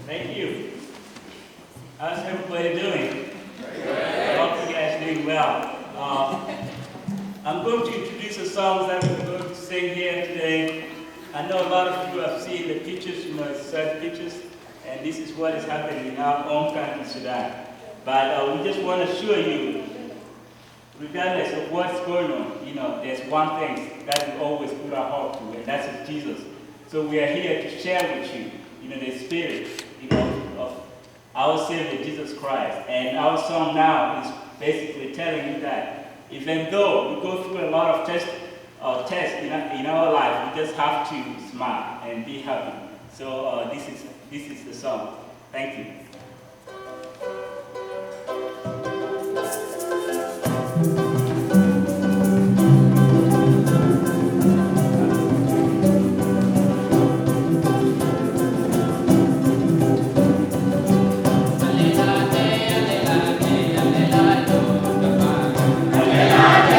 Thank you. How's everybody doing? I hope you guys are doing well. I'm going to introduce the songs that we're going to sing here today. I know a lot of you have seen the pictures, sad pictures, and this is what is happening in our own country, Sudan. But we just want to assure you, regardless of what's going on, there's one thing that we always put our hope to, and that's Jesus. So we are here to share with you, the spirit, of our Savior Jesus Christ. And our song now is basically telling you that even though we go through a lot of tests in our life, we just have to smile and be happy. So this is the song. Thank you. Alelade,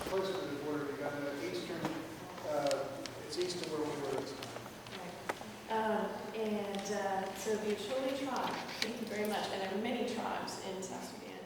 Closer to the border, we got an eastern, it's east of where we were this time. So the Acholi tribe, thank you very much, and there are many tribes in South Sudan.